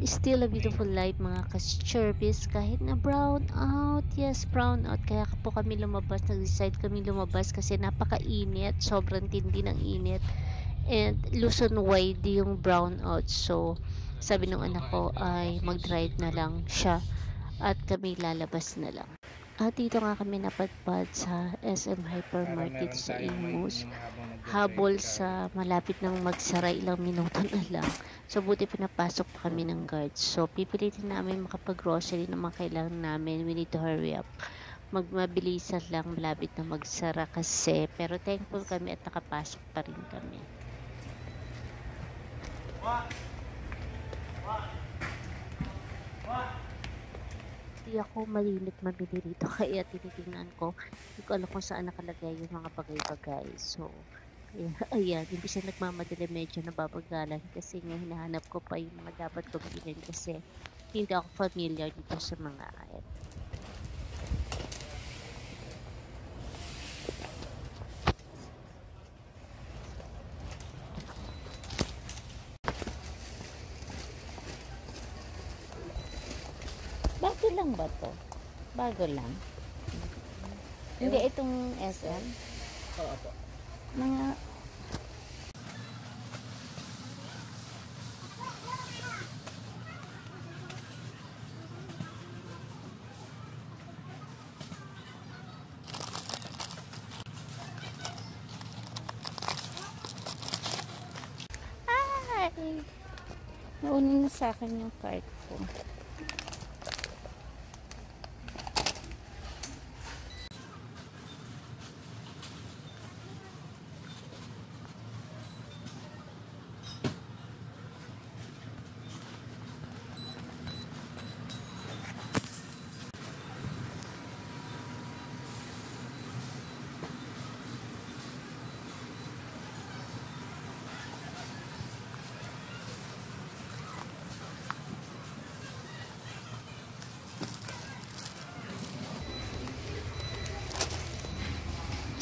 Still a beautiful life mga ka-cherbis kahit na brown out. Yes, brown out. Kaya po kami lumabas. Nag-decide kami lumabas kasi napakainit. Sobrang tindi ng init. And Luzon wide yung brown out. So, sabi ng anak ko ay mag-drive na lang siya at kami lalabas na lang. At dito nga kami napadpad sa SM Para Hypermarket meron sa tayong Imus. maiinom habang Habol nagdadrive ka. sa malapit ng magsara, ilang minuto na lang. So, buti pinapasok pa kami ng guards. So, pipilitin namin makapag-grocery na mga kailangan namin. We need to hurry up. Magmabilisan lang, malapit na magsara kasi. Pero thankful kami at nakapasok pa rin kami. Hindi ako malimit mamili rito kaya tinitingnan ko. Hindi ko alam kung saan nakalagay yung mga bagay-bagay. So, kaya, ayan, hindi siya nagmamadali, medyo nababagalan kasi nga hinahanap ko pa yung mga dapat kong bilhin kasi hindi ako familiar dito sa mga ayan. Bago lang ba to? Bago lang. Hindi, itong SM. Oo po. Mga ay! Naunin na sa akin yung card ko.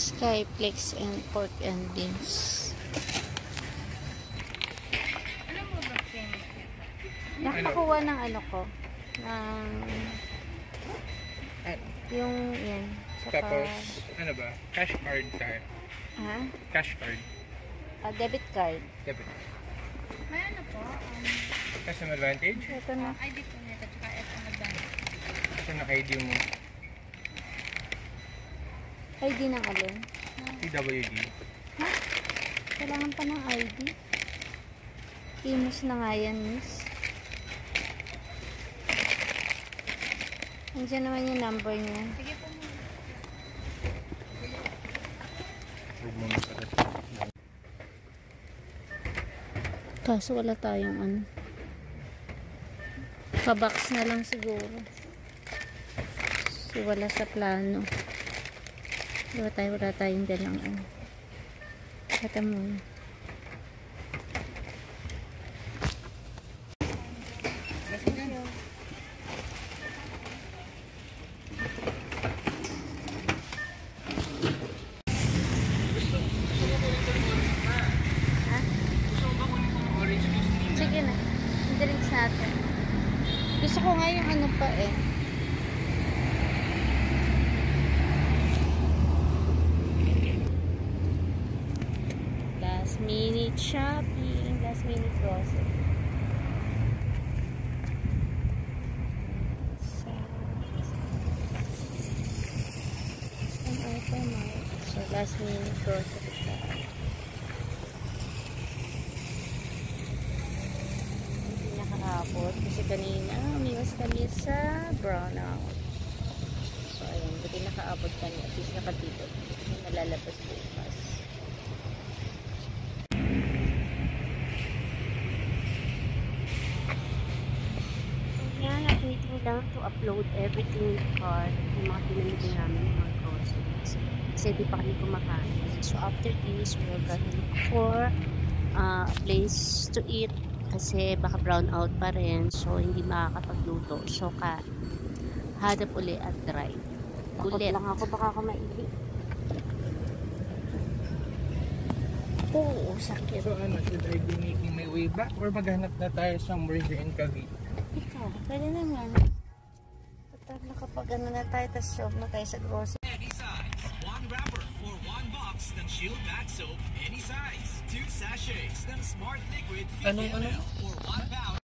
Skyflex and pork and beans. Nakakuha ng ano ko. Ng yung yan. Saka, Tapos, ano ba? Cash card tayo. ha? Cash card. Debit card. Debit. May ano po? Customer advantage? Ito na. ID po nito, tsaka SM Advantage. Gusto na ID mo. ID ng alin? PWD. Kailangan pa ng ID. Imus na nga yan, miss. Nandiyan naman yung number niya. Sige po muna. Huwag mo masarap. Kaso wala tayong ano. Kabox na lang siguro. So, wala sa plano. Wala tayong dalang ano. Kata mo. Sige na. Drinks natin. Gusto ko nga yung ano pa eh. Last minute shopping. Last minute grocery. So, last minute grocery tayo. Nakakaabot kasi kanina umiwas kami sa brownout. So ayun, buti nakaabot kami at least nakatipod kasi nalalabas bukas. So yan, waiting lang to upload everything in the cart, yung mga pinamili namin ng mga groceries kasi di pa kami kumakain. So after this, we're gonna look for a place to eat kasi baka brown out pa rin, so hindi makakapagluto. So hanap uli at drive ulit lang ako, baka ako maili. Oo, sakit. So ano, should I be making my way back or maghanap na tayo somewhere here in Cavite? Ikaw, pwede naman. Total, nakapag ano na tayo, tapos shop na tayo sa grocery. Any size. One wrapper for one box ng Shield Bath Soap. Any size. 2 sachets ng Smart Liquid 50 ml or 1 pound.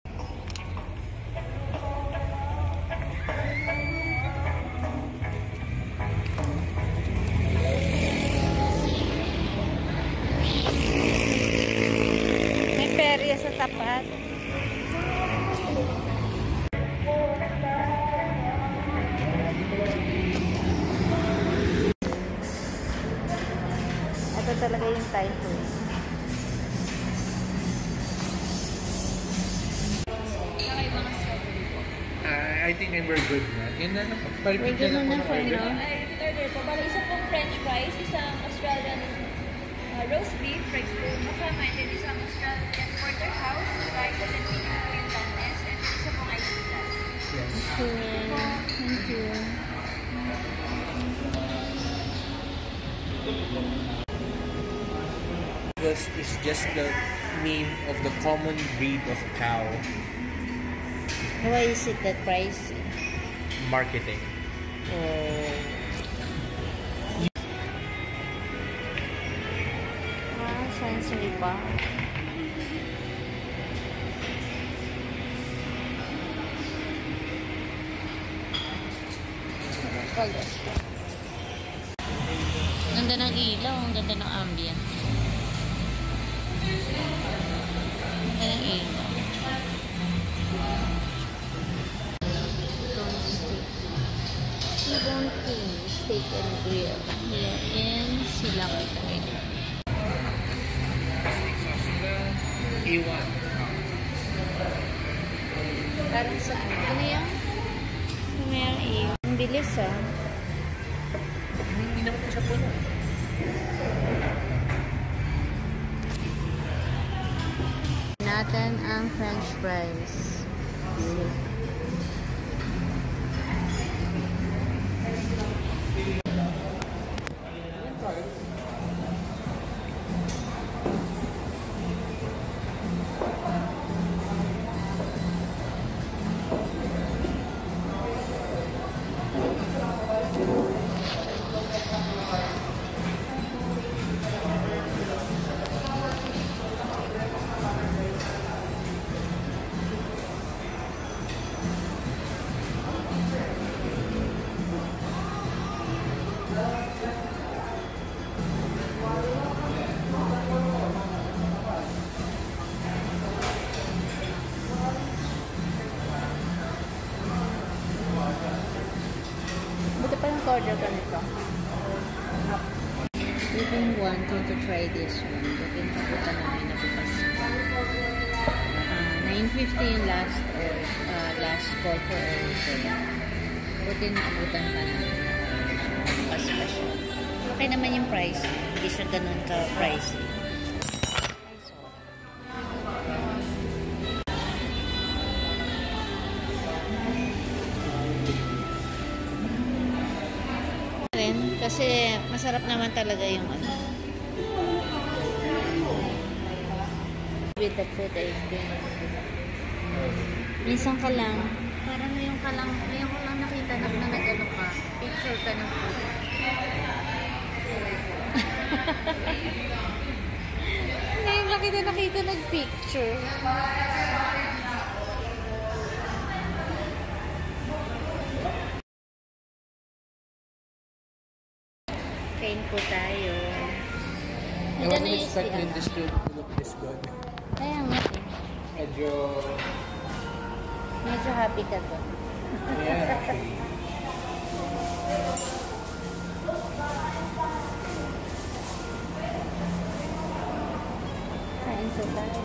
May perya sa tapat. Ito talaga yung typhoon. I think we're good na. Yun na lang. We're good na na for now. Ay, repeat order po. Bali, isa pong French fries, isang Australian roast beef, fries po, masama, and then isang Australian porterhouse, rice, and then pinito po yung tannes, and then isa pong ice glass. Yes. Okay. Thank you. This is just the name of the common breed of cow. Why is it that price? Marketing. Oh. Ah, sensory pa. Ganda ng ilaw, ang ganda ng ambient. Ganda ng ilaw. T-bone king, steak and grill. Here in Silang Italy. A1. Parang saan? Ano yan? Ano yan? Ang bilis ah. Hindi naman ko siya puno. Natin ang french fries. Buti pa yung order ka nito. We've been wanting to try this one. Buti nakuta namin na bukas. 9:50 yung last call for order. Buti naabutan pa namin. Bukas pa siya. Okay naman yung price. Hindi siya ganun ka-pricey. Kasi masarap naman talaga yung ano. With the food I think. Minsan ka lang, parang ngayon ko lang nakita na nag-ano ka, picture ka ng food. Ngayon nakita nag-picture. Kain po tayo. I wasn't expecting this to look this good. Kaya nga eh. Medyo happy ka to. Yeah, actually. Kain po tayo.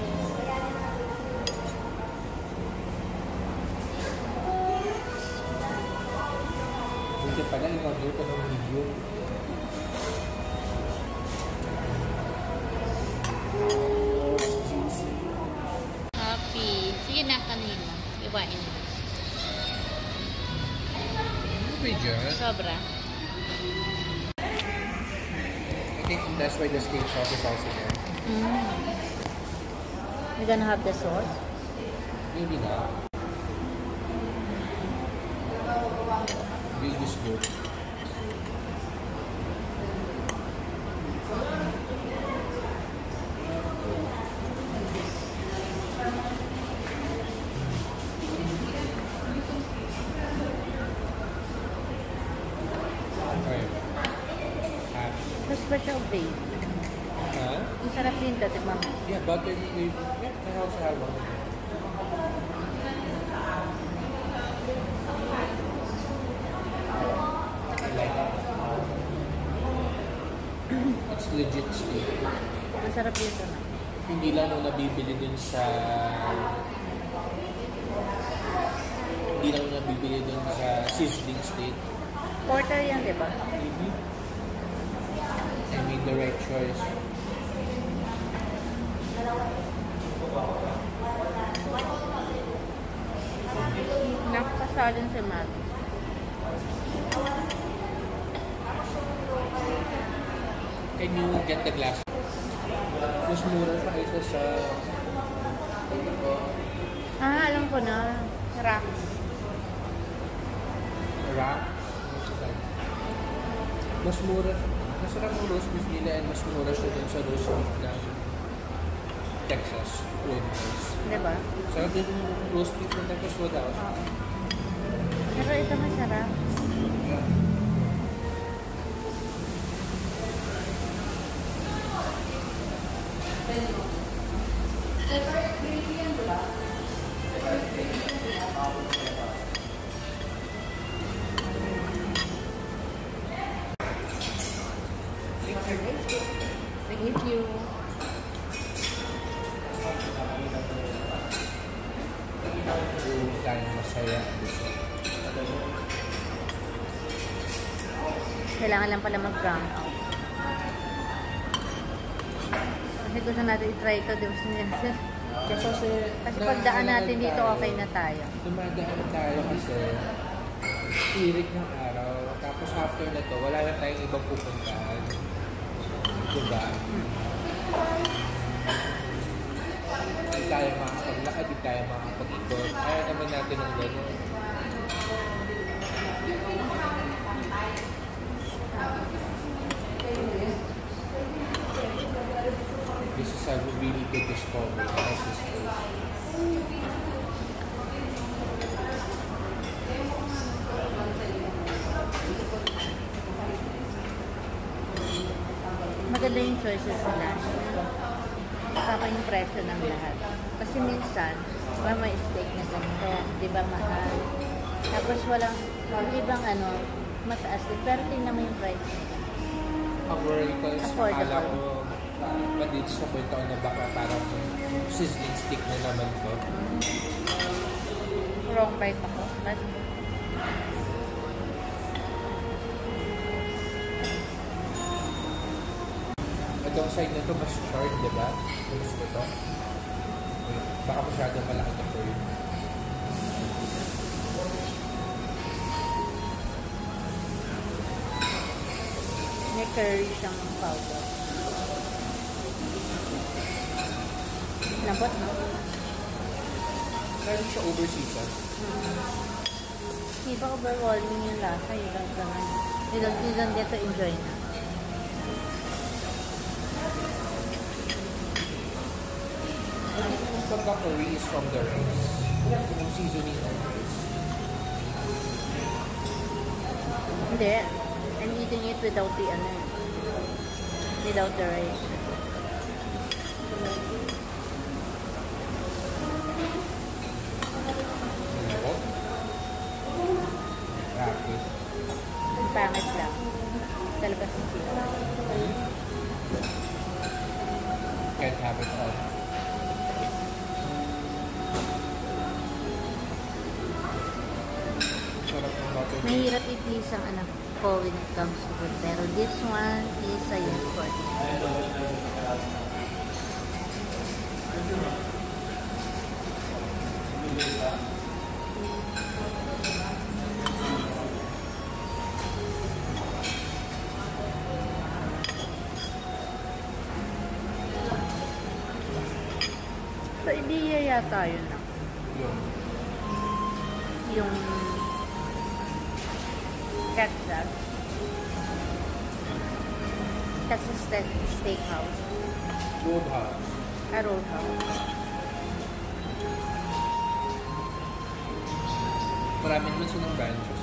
Buti pala, in-order ko ng video. Happy. Sige na, kanina. Iwain mo. Video? Sobra. I think That's why the steak sauce is also there. You're gonna have the sauce? Maybe not. Big is good. Okay. The special bake. Huh? Ang sarap din to, diba? Yeah, butter flavor. Yeah, I also have one. I like it. It's legit steak. Masarap din to na. Hindi lang nung nabibili dun sa... Hindi lang nabibili dun sa sizzling steak. Porter yan, diba? I made the right choice. Nakapasalin si Matt. Can you get the glass? Mas mura pa isa sa... Alam ko na. Rack. Rack. Mas mura. Masarap ang roast beef nila and mas mura siya dun sa roast beef ng Texas Roadhouse. Diba? Sarap din yung roast beef ng Texas Roadhouse. Pero ito masarap. Thank you. Yung tayong masaya. Kailangan lang pala mag-brown out. Kasi gusto natin i-try ito. Kasi Kasi pagdaan natin dito, okay na tayo. Dumadaan tayo kasi tirik ng araw. Tapos after na to, wala na tayong ibang pupuntahan. Diba? Hindi tayo makakapaglakad, hindi tayo makakapag-ikot. Kaya naman natin ng gano'n. This is a really good discovery. I like this place. Maganda yung choices nila. Saka yung presyo ng lahat. Kasi minsan, may steak na ganito, di ba mahal? Tapos walang, yung ibang mataas din. Pero tingnan mo yung price nila. Because Affordable. akala ko madito sa point ako na baka parang sizzling stick na naman to. Wrong price ako. But, Itong side na to mas short, di ba? Mas ko to. Baka masyadong malaki na for you. may curry siyang powder. Lambot, no? Meron siya overseas, ha? Hindi ba overwhelming yung lasa? You don't get to enjoy na. I think most of the curry is from the rice. Yung seasoning of rice. Hindi. I'm eating it without the without the rice. Ano? Grabe. Ang pangit lang. Talabas ng sila. Can't have it all. Sarap ng butter. Mahirap i-please ang anak ko when it comes to food. Pero this one is a yes for me. Sa Ibiya yata yun na. Yun. Yung Texas. Texas Steakhouse. Roadhouse. Roadhouse. Marami naman silang branches.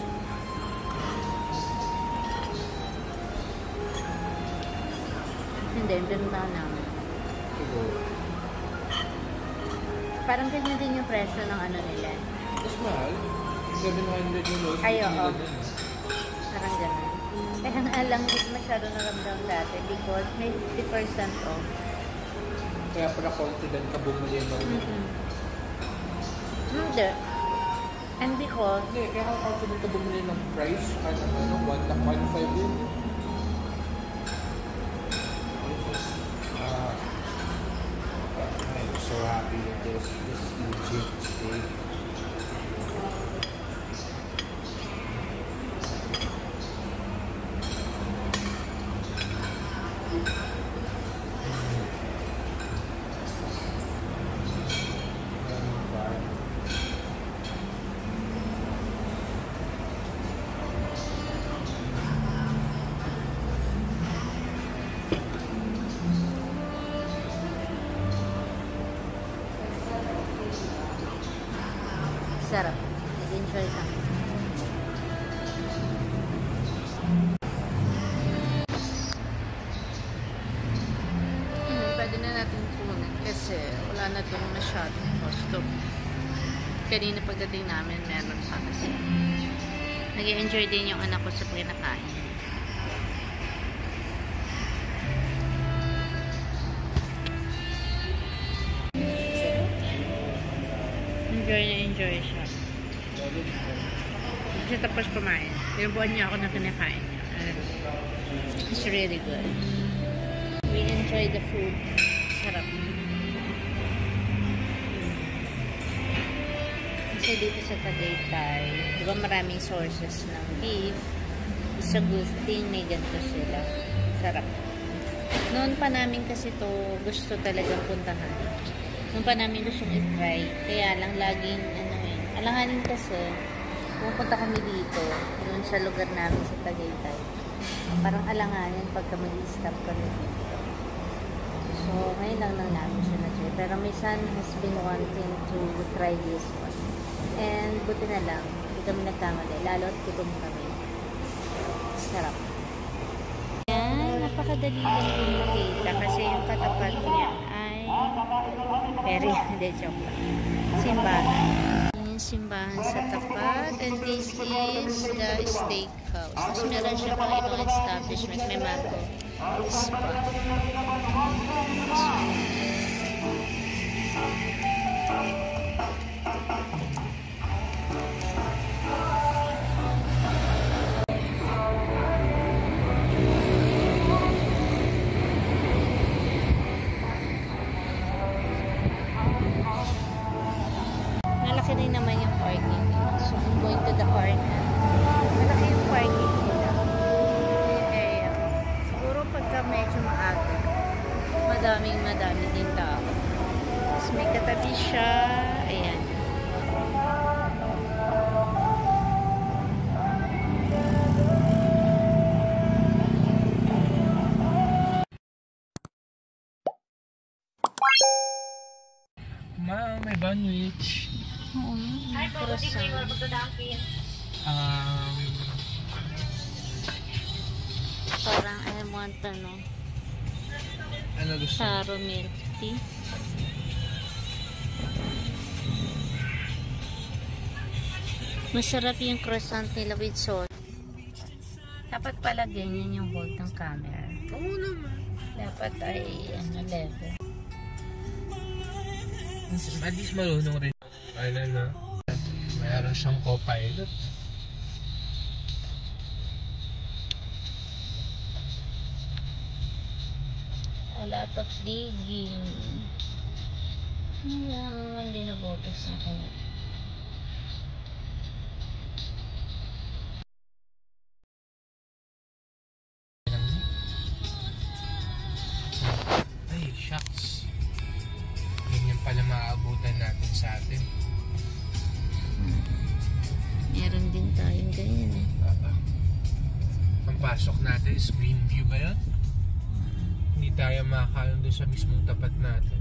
Hindi, pinuntahan namin. Siguro. Parang ganyan din yung presyo ng ano nila. Mas mahal. 700 yung roast Ay, beef oo. nila dun. Parang gano'n. Kaya nga lang, hindi ko masyado naramdam dati because may 50% off. Kaya pala confident ka bumili ng... Hindi. And because, Hindi, kaya ka confident ka bumili ng fries. Ano, 1.5 yun. I'm so happy with this. This is legit steak. sarap. Nag-enjoy kami. Pwede na natin kunin kasi wala na itong masyadong costo. Kanina pagdating namin, meron pa kasi. Nag-enjoy din yung anak ko sa pinakain. Enjoy siya. Hindi siya tapos kumain. Tinubuan niya ako na kinakain niya. It's really good. We enjoy the food. Sarap. Kasi dito sa Tagaytay, di ba maraming sources ng beef. It's a good thing may ganito sila. Sarap. Noon pa namin kasi to gusto talagang puntahan. Noon pa namin gustong i-try. Kaya lang laging, alanganin kasi, pupunta kami dito, doon sa lugar namin sa Tagaytay. Parang alanganin pagka mag-stop kami dito. So, ngayon lang namin siya na-try. Pero my son has been wanting to try this one. And buti na lang, hindi kami nagkamali. Lalo at gutom kami. Sarap. Yan, napakadali lang yung makita kasi yung katapat niya ay very, hindi, joke lang. Simbahan. Yung simbahan sa tapat. And this is the steakhouse. Tapos meron siya pang ibang establishment. May mango spa. Malaki rin naman yung parking. So, I'm going to the corner. Malaki yung parking nila. Area. Siguro pagka medyo maaga, madami din tao. Tapos may katabi siya. Ayan. Ma, may banwich. Oo. Hi po, good evening. Welcome to Dunkin'. Parang I want Ano gusto? taro milk tea. Masarap yung croissant nila with sauce. Dapat pala ganyan yung hold ng camera. Oo naman. Dapat ay level. At least marunong rin. Ano na? Mayroon siyang co-pilot. A lot of digging. Hindi naman din naboto sa akin. Ay, shucks. Ganyan pala sa atin. Meron din tayong ganyan eh. Ang pasok natin is Greenview ba yun? Hindi tayo makakaroon doon sa mismong tapat natin.